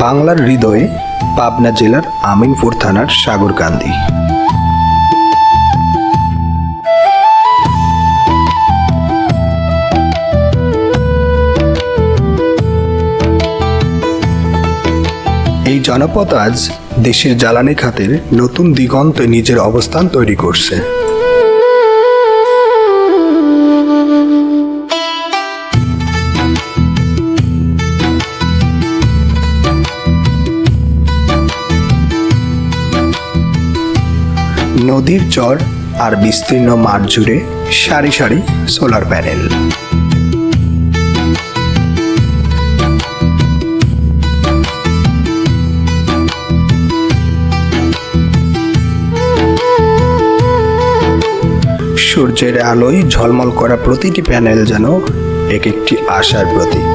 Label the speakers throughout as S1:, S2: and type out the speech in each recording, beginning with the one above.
S1: বাংলার হৃদয়ে পাবনা জেলার আমিনপুর থানার সাগরকান্দি। এই জনপদ আজ দেশের জ্বালানি খাতের নতুন দিগন্তে নিজের অবস্থান তৈরি করছে। নদীর চর আর বিস্তীর্ণ মাঠ জুড়ে সারি সারি সোলার প্যানেল। সূর্যের আলোয় ঝলমল করা প্রতিটি প্যানেল যেন এক একটি আশার প্রতীক।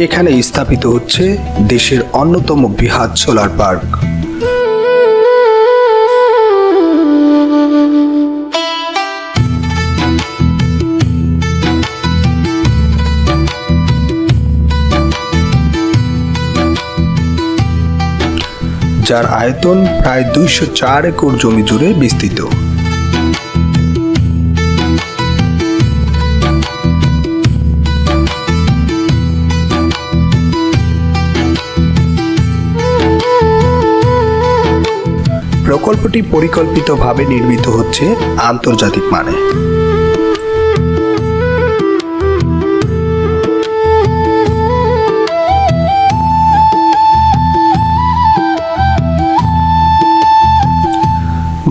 S1: এখানে স্থাপিত হচ্ছে দেশের অন্যতম বৃহৎ সোলার পার্ক। যার আয়তন প্রায় 204 একর জমি জুড়ে বিস্তৃত। প্রকল্পটি পরিকল্পিতভাবে নির্মিত হচ্ছে আন্তর্জাতিক মানে।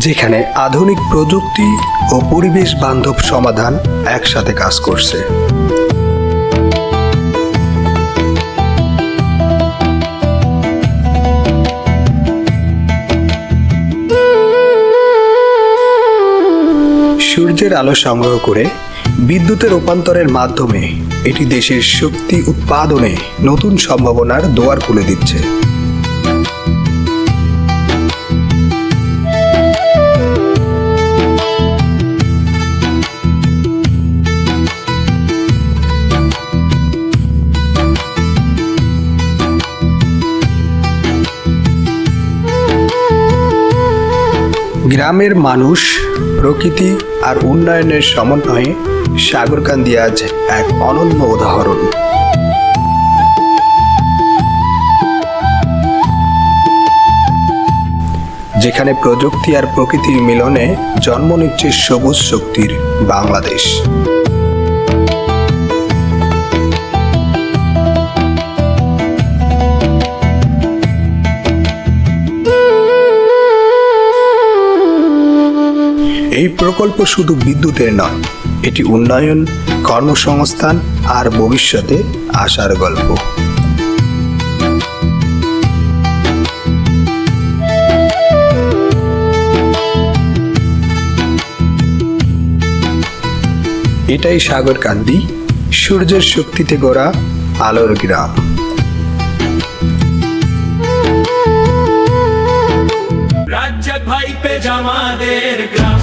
S1: যেখানে আধুনিক প্রযুক্তি ও পরিবেশ বান্ধব সমাধান একসাথে কাজ করছে। সূর্যের আলো সংগ্রহ করে বিদ্যুতের রূপান্তরের মাধ্যমে এটি দেশের শক্তি উৎপাদনে নতুন সম্ভাবনার দুয়ার খুলে দিচ্ছে। গ্রামের মানুষ, প্রকৃতি আর উন্নয়নের সমন্বয়ে সাগরকান্দি আজ এক অনন্য উদাহরণ। যেখানে প্রযুক্তি আর প্রকৃতির মিলনে জন্ম নিচ্ছে সবুজ শক্তির বাংলাদেশ। এই প্রকল্প শুধু বিদ্যুতের নয়, এটি উন্নয়ন, কর্মসংস্থান আর ভবিষ্যতে আশার গল্প। এটাই সাগরকান্দি, সূর্যের শক্তিতে গড়া আলোর গ্রাম।
S2: রাজ্জাক ভাই পেজামাদের গ্রাম।